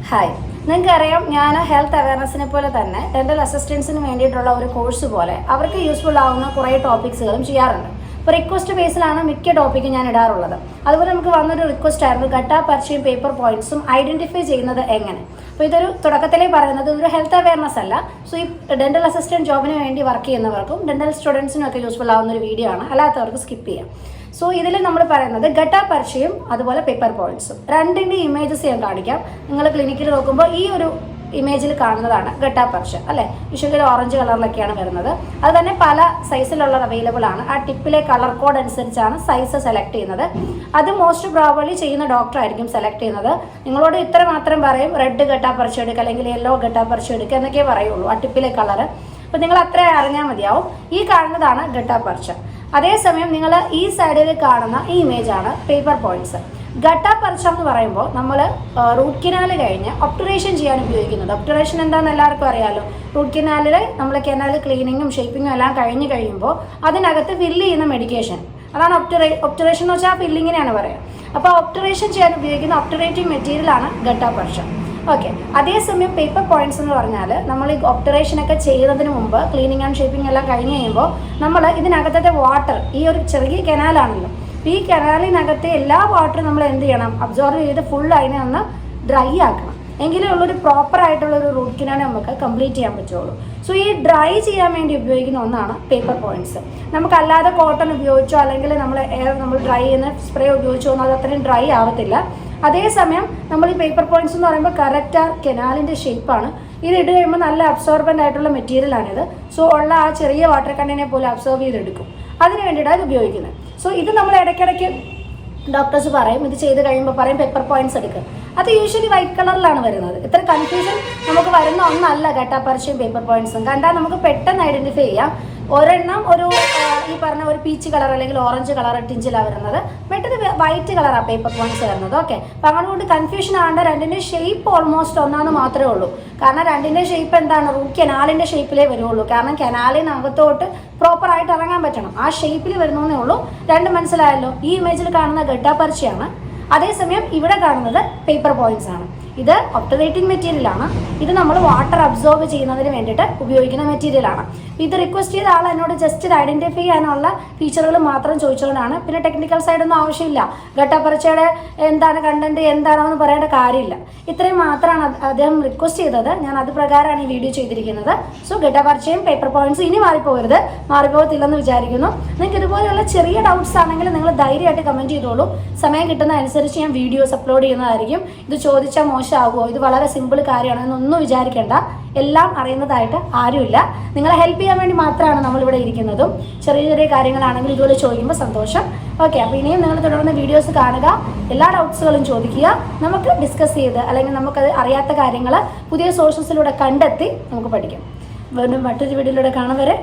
Hi, നിങ്ങൾക്കറിയാം ഞാൻ health അവയർനെസ്സിനെ പോലെ തന്നെ ഡെൻ്റൽ അസിസ്റ്റൻസിന് വേണ്ടിയിട്ടുള്ള ഒരു കോഴ്സ് പോലെ അവർക്ക് യൂസ്ഫുൾ ആവുന്ന കുറേ ടോപ്പിക്സുകളും ചെയ്യാറുണ്ട്. ഇപ്പോൾ റിക്വസ്റ്റ് ബേസിലാണ് മിക്ക ടോപ്പിക്കും ഞാൻ ഇടാറുള്ളത്. അതുപോലെ നമുക്ക് വന്നൊരു റിക്വസ്റ്റ് ആയിരുന്നു ഗട്ടാ പർച്ചയും പേപ്പർ പോയിന്റ്സും ഐഡൻറ്റിഫൈ ചെയ്യുന്നത് എങ്ങനെ. അപ്പോൾ ഇതൊരു തുടക്കത്തിലേ പറയുന്നത് ഒരു ഹെൽത്ത് അവയർനെസ് അല്ല. സോ ഈ ഡെൻ്റൽ അസിസ്റ്റൻറ്റ് ജോബിന് വേണ്ടി വർക്ക് ചെയ്യുന്നവർക്കും ഡെൻ്റൽ സ്റ്റുഡൻസിനും ഒക്കെ യൂസ്ഫുൾ ആവുന്ന ഒരു വീഡിയോ ആണ്, അല്ലാത്തവർക്ക് സ്കിപ്പ് ചെയ്യാം. സോ ഇതിൽ നമ്മൾ പറയുന്നത് ഗട്ടാ പർച്ചയും അതുപോലെ പേപ്പർ പോയിന്റ്സും രണ്ടിൻ്റെ ഇമേജസ് ഞാൻ കാണിക്കാം. നിങ്ങൾ ക്ലിനിക്കിൽ നോക്കുമ്പോൾ ഈ ഒരു ഇമേജിൽ കാണുന്നതാണ് ഗട്ടാ പർച്ച അല്ലേ. യൂഷ്വലി ഓറഞ്ച് കളറിലൊക്കെയാണ് വരുന്നത്. അത് തന്നെ പല സൈസിലുള്ള അവൈലബിൾ ആണ്. ആ ടിപ്പിലെ കളർ കോഡ് അനുസരിച്ചാണ് സൈസ് സെലക്ട് ചെയ്യുന്നത്. അത് മോസ്റ്റ് പ്രോബബ്ലി ചെയ്യുന്ന ഡോക്ടർ ആയിരിക്കും സെലക്ട് ചെയ്യുന്നത്. നിങ്ങളോട് ഇത്ര മാത്രം പറയും, റെഡ് ഗട്ടാ പർച്ച എടുക്കുക അല്ലെങ്കിൽ യെല്ലോ ഗട്ടാ പർച്ച എടുക്കുക എന്നൊക്കെ പറയുള്ളൂ ആ ടിപ്പിലെ കളറ്. അപ്പോൾ നിങ്ങൾ അത്ര അറിഞ്ഞാൽ മതിയാവും. ഈ കാണുന്നതാണ് ഗട്ടാ പർച്ച. അതേസമയം നിങ്ങൾ ഈ സൈഡിൽ കാണുന്ന ഈ ഇമേജാണ് പേപ്പർ പോയിന്റ്സ്. ഗട്ടാ പർച്ച എന്ന് പറയുമ്പോൾ നമ്മൾ റൂട്ട് കനാല് കഴിഞ്ഞ് ഒപ്റ്ററേഷൻ ചെയ്യാൻ ഉപയോഗിക്കുന്നത്. ഒപ്റ്ററേഷൻ എന്താണെന്ന് എല്ലാവർക്കും അറിയാമല്ലോ. റൂട്ട് കനാലിൽ നമ്മൾ കനാൽ ക്ലീനിങ്ങും ഷേപ്പിങ്ങും എല്ലാം കഴിഞ്ഞ് കഴിയുമ്പോൾ അതിനകത്ത് ഫില്ല് ചെയ്യുന്ന മെഡിക്കേഷൻ, അതാണ് ഒപ്റ്ററേഷൻ എന്ന് വെച്ചാൽ ഫില്ലിങ്ങിനെയാണ് പറയുക. അപ്പോൾ ഒപ്റ്ററേഷൻ ചെയ്യാൻ ഉപയോഗിക്കുന്ന ഒപ്റ്ററേറ്റിംഗ് മെറ്റീരിയലാണ് ഗട്ടാ പർച്ച. ഓക്കെ. അതേസമയം പേപ്പർ പോയിന്റ്സ് എന്ന് പറഞ്ഞാൽ നമ്മൾ ഈ ഒപ്റ്ററേഷനൊക്കെ ചെയ്യുന്നതിന് മുമ്പ് ക്ലീനിങ് ആൻഡ് ഷേപ്പിംഗ് എല്ലാം കഴിഞ്ഞ് കഴിയുമ്പോൾ നമ്മൾ ഇതിനകത്തെ വാട്ടർ, ഈ ഒരു ചെറിയ കനാലാണല്ലോ, ഈ കനാലിനകത്തെ എല്ലാ വാട്ടറും നമ്മൾ എന്ത് ചെയ്യണം, അബ്സോർവ് ചെയ്ത് ഫുൾ അതിനെ ഒന്ന് ഡ്രൈ ആക്കണം. എങ്കിലേ ഉള്ളൊരു പ്രോപ്പർ ആയിട്ടുള്ളൊരു റൂട്ട് കനാൽ നമുക്ക് കംപ്ലീറ്റ് ചെയ്യാൻ പറ്റുള്ളൂ. സോ ഈ ഡ്രൈ ചെയ്യാൻ വേണ്ടി ഉപയോഗിക്കുന്ന ഒന്നാണ് പേപ്പർ പോയിന്റ്സ്. നമുക്കല്ലാതെ കോട്ടൺ ഉപയോഗിച്ചോ അല്ലെങ്കിൽ നമ്മൾ ഡ്രൈ ചെയ്യുന്ന സ്പ്രേ ഉപയോഗിച്ചോ ഒന്നും അത് അത്രയും ഡ്രൈ ആവത്തില്ല. അതേസമയം നമ്മൾ ഈ പേപ്പർ പോയിന്റ്സ് എന്ന് പറയുമ്പോൾ കറക്റ്റ് ആ കനാലിൻ്റെ ഷേപ്പാണ്. ഇത് ഇട്ട് കഴിയുമ്പോൾ നല്ല അബ്സോർബൻ്റ് ആയിട്ടുള്ള മെറ്റീരിയലാണിത്. സോ ഉള്ള ആ ചെറിയ വാട്ടർ കണ്ടനെ പോലെ അബ്സോർവ് ചെയ്തെടുക്കും. അതിന് വേണ്ടിയിട്ടാണ് ഇത് ഉപയോഗിക്കുന്നത്. സോ ഇത് നമ്മൾ ഇടയ്ക്കിടയ്ക്ക് ഡോക്ടേഴ്സ് പറയും, ഇത് ചെയ്ത് കഴിയുമ്പോൾ പറയും പേപ്പർ പോയിന്റ്സ് എടുക്കുക. അത് യൂഷ്വലി വൈറ്റ് കളറിലാണ് വരുന്നത്. ഇത്ര കൺഫ്യൂഷൻ നമുക്ക് വരുന്ന ഒന്നല്ല ഗട്ടാ പർച്ചയും പേപ്പർ പോയിന്റ്സും. കണ്ടാൽ നമുക്ക് പെട്ടെന്ന് ഐഡൻറ്റിഫൈ ചെയ്യാം. ഒരെണ്ണം ഒരു ഈ പറഞ്ഞ ഒരു പീച്ച് കളർ അല്ലെങ്കിൽ ഓറഞ്ച് കളർ ടിഞ്ചിലാണ് വരുന്നത്, മറ്റേത് വൈറ്റ് കളറാണ് പേപ്പർ പോയിന്റ്സ് വരുന്നത്. ഓക്കെ. അപ്പം അതുകൊണ്ട് കൺഫ്യൂഷൻ ആവേണ്ട. രണ്ടിൻ്റെ ഷേപ്പ് ഓൾമോസ്റ്റ് ഒന്നാന്ന് മാത്രമേ ഉള്ളൂ. കാരണം രണ്ടിൻ്റെ ഷേപ്പ് എന്താണ്, റൂട്ട് കനാലിൻ്റെ ഷേപ്പിലേ വരുള്ളൂ. കാരണം കനാലിനകത്തോട്ട് പ്രോപ്പറായിട്ട് ഇറങ്ങാൻ പറ്റണം, ആ ഷേപ്പിൽ വരുന്നേ ഉള്ളൂ. രണ്ട് മനസ്സിലായല്ലോ. ഈ ഇമേജിൽ കാണുന്ന ഗട്ടാ പർച്ചയാണ്, അതേസമയം ഇവിടെ കാണുന്നത് പേപ്പർ പോയിന്റ്സ് ആണ്. ഇത് ഒപ്റ്ററേറ്റിംഗ് മെറ്റീരിയലാണ്. ഇത് നമ്മൾ വാട്ടർ അബ്സോർബ് ചെയ്യുന്നതിന് വേണ്ടിയിട്ട് ഉപയോഗിക്കുന്ന മെറ്റീരിയലാണ്. ഇത് റിക്വസ്റ്റ് ചെയ്ത ആൾ എന്നോട് ജസ്റ്റ് ഇത് ഐഡൻറ്റിഫൈ ചെയ്യാനുള്ള ഫീച്ചറുകൾ മാത്രം ചോദിച്ചുകൊണ്ടാണ്. പിന്നെ ടെക്നിക്കൽ സൈഡൊന്നും ആവശ്യമില്ല. ഗട്ടാ പർച്ചയുടെ എന്താണ് കണ്ടന്റ് എന്താണെന്ന് പറയേണ്ട കാര്യമില്ല. ഇത്രയും മാത്രമാണ് അദ്ദേഹം റിക്വസ്റ്റ് ചെയ്തത്. ഞാൻ അത് പ്രകാരമാണ് ഈ വീഡിയോ ചെയ്തിരിക്കുന്നത്. സോ ഗട്ടാ പർച്ചയും പേപ്പർ പോയിന്റ്സും ഇനി മാറിപ്പോകരുത്, മാറിപ്പോകത്തില്ലെന്ന് വിചാരിക്കുന്നു. നിങ്ങൾക്ക് ഇതുപോലെയുള്ള ചെറിയ ഡൗട്ട്സ് ആണെങ്കിൽ നിങ്ങൾ ധൈര്യമായിട്ട് കമൻറ്റ് ചെയ്തോളൂ. സമയം കിട്ടുന്ന അനുസരിച്ച് ഞാൻ വീഡിയോസ് അപ്ലോഡ് ചെയ്യുന്നതായിരിക്കും. ഇത് ചോദിച്ചാൽ മോശമാകുമോ, ഇത് വളരെ സിമ്പിൾ കാര്യമാണ് എന്നൊന്നും വിചാരിക്കേണ്ട. എല്ലാം അറിയുന്നതായിട്ട് ആരുമില്ല. നിങ്ങളെ ഹെൽപ്പ് ചെയ്യാൻ വേണ്ടി മാത്രമാണ് നമ്മളിവിടെ ഇരിക്കുന്നതും. ചെറിയ ചെറിയ കാര്യങ്ങളാണെങ്കിൽ ഇതുപോലെ ചോദിക്കുമ്പോൾ സന്തോഷം. ഓക്കെ. അപ്പോൾ ഇനിയും നിങ്ങൾ തുടർന്ന് വീഡിയോസ് കാണുക, എല്ലാ ഡൗട്ട്സുകളും ചോദിക്കുക, നമുക്ക് ഡിസ്കസ് ചെയ്ത് അല്ലെങ്കിൽ നമുക്കത് അറിയാത്ത കാര്യങ്ങൾ പുതിയ സോഴ്സസിലൂടെ കണ്ടെത്തി നമുക്ക് പഠിക്കാം. വീണ്ടും മറ്റൊരു വീഡിയോയിലൂടെ കാണും വരെ.